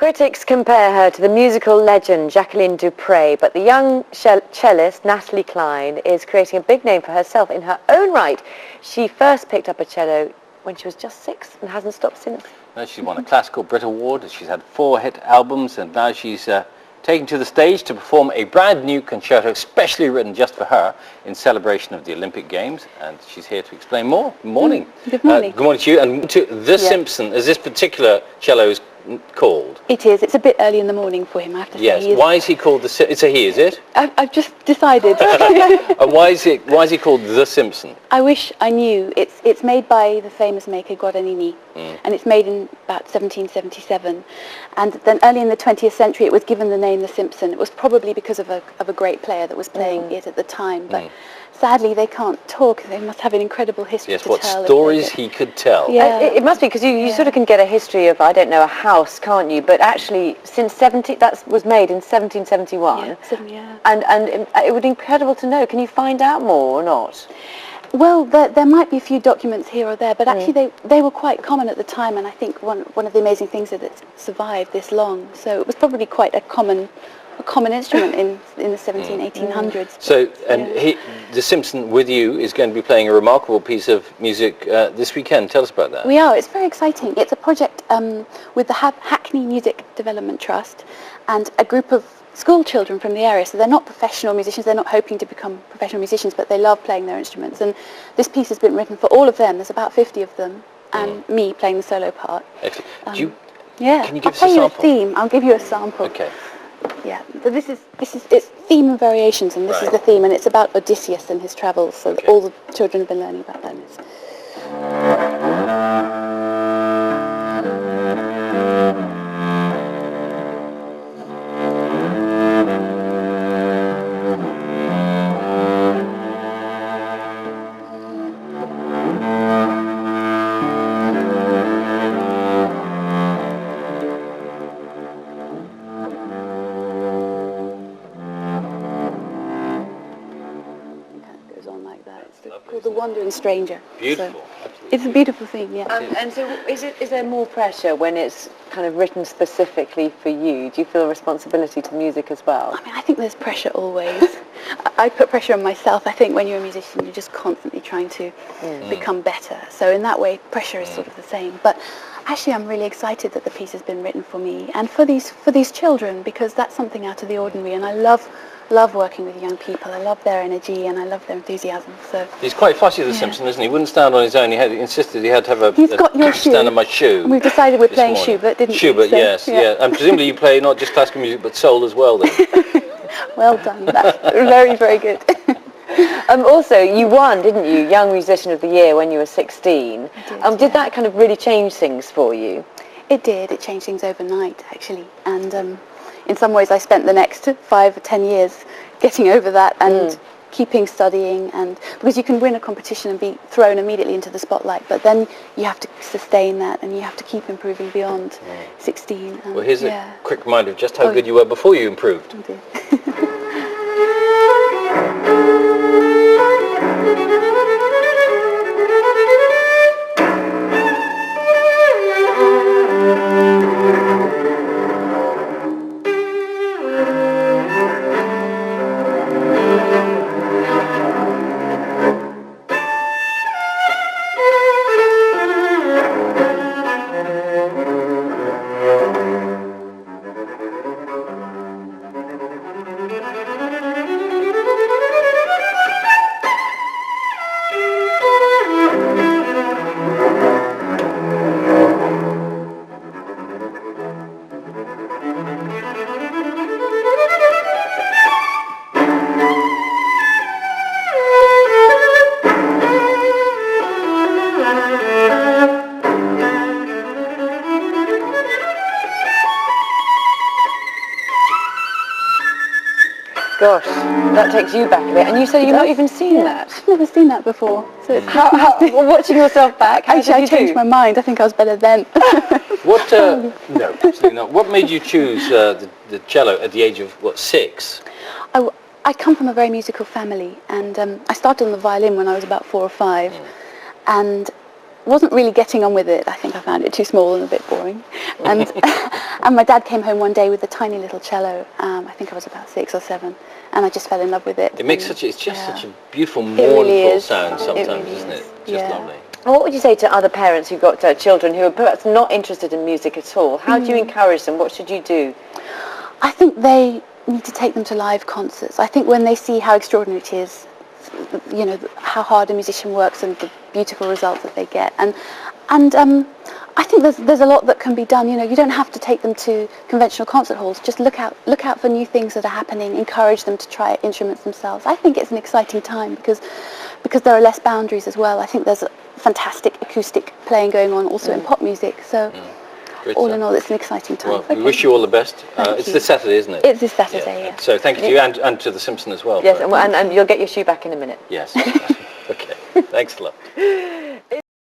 Critics compare her to the musical legend Jacqueline du Pré, but the young cellist Natalie Clein is creating a big name for herself in her own right. She first picked up a cello when she was just 6 and hasn't stopped since. She won a Classical Brit Award, she's had 4 hit albums, and now she's taken to the stage to perform a brand new concerto specially written just for her in celebration of the Olympic Games, and she's here to explain more. Good morning. Good morning. Good morning to you, and to The Simpson, as this particular cello is called. It is. It's a bit early in the morning for him, I have to say. Yes. Why is he called it's a he, is it? I've just decided. And why is he called The Simpson? I wish I knew. It's made by the famous maker Guadagnini, and it's made in about 1777. And then early in the 20th century, it was given the name The Simpson. It was probably because of a great player that was playing it at the time. But sadly, they can't talk. They must have an incredible history to tell. Yes, what stories he could tell. Yeah. It must be, because you sort of can get a history of, I don't know, a house, can't you? But actually, since that was made in 1771. Yeah. And it would be incredible to know. Can you find out more or not? Well, there might be a few documents here or there, but actually they were quite common at the time, and I think one of the amazing things is that it survived this long. So it was probably quite a common instrument in the 1800s. So, The Simpson with you is going to be playing a remarkable piece of music this weekend. Tell us about that. We are. It's very exciting. It's a project with the Hackney Music Development Trust and a group of school children from the area. So they're not professional musicians. They're not hoping to become professional musicians, but they love playing their instruments. And this piece has been written for all of them. There's about 50 of them, and me playing the solo part. Excellent. Can you give us I'll a play you a sample? theme. I'll give you a sample. Okay. Yeah, so this is it's theme and variations, and this is the theme, and it's about Odysseus and his travels. So all the children have been learning about that. Called The Wandering Stranger. Beautiful. So it's a beautiful thing, yeah. And so is there more pressure when it's kind of written specifically for you? Do you feel a responsibility to music as well? I mean, I think there's pressure always. I put pressure on myself. I think when you're a musician, you're just constantly trying to become better. So in that way, pressure is sort of the same. But actually, I'm really excited that the piece has been written for me and for these children, because that's something out of the ordinary, and I love working with young people. I love their energy and I love their enthusiasm. So he's quite fussy, The Simpson, isn't he? He wouldn't stand on his own. He insisted he had to have He's got your shoe. stand on my shoe. And we've decided we're playing Schubert, didn't we? Schubert, yes, yeah. And presumably you play not just classical music but soul as well, then. Well done. That's very, very good. Also, you won, didn't you, Young Musician of the Year when you were 16. Did that kind of really change things for you? It did. It changed things overnight, actually. And in some ways I spent the next 5 or 10 years getting over that and keeping studying, and because you can win a competition and be thrown immediately into the spotlight, but then you have to sustain that and you have to keep improving beyond 16. Well, here's a quick reminder of just how good you were before you improved. Gosh, that takes you back a bit. And you said you've not even seen that. I've never seen that before. So it's well, watching yourself back, actually, I changed my mind. I think I was better then. What? No, absolutely not. What made you choose the cello at the age of, what, 6? I come from a very musical family, and I started on the violin when I was about 4 or 5. And wasn't really getting on with it. I think I found it too small and a bit boring. And and my dad came home one day with a tiny little cello. I think I was about 6 or 7, and I just fell in love with it. It makes such a beautiful really mournful is. sound sometimes, really isn't is. it? Just lovely. And what would you say to other parents who've got children who are perhaps not interested in music at all? How do you encourage them? What should you do? I think they need to take them to live concerts. I think when they see how extraordinary it is, you know, how hard a musician works and the beautiful results that they get. And I think there's a lot that can be done. You know, you don't have to take them to conventional concert halls. Just look out for new things that are happening. Encourage them to try instruments themselves. I think it's an exciting time because there are less boundaries as well. I think there's a fantastic acoustic playing going on also in pop music. So all in all, it's an exciting time. Well, we wish you all the best. It's this Saturday, isn't it? It's this Saturday, yeah. So thank you to you and to the Simpson as well. Yes, and you'll get your shoe back in a minute. Yes. Okay. Thanks a lot.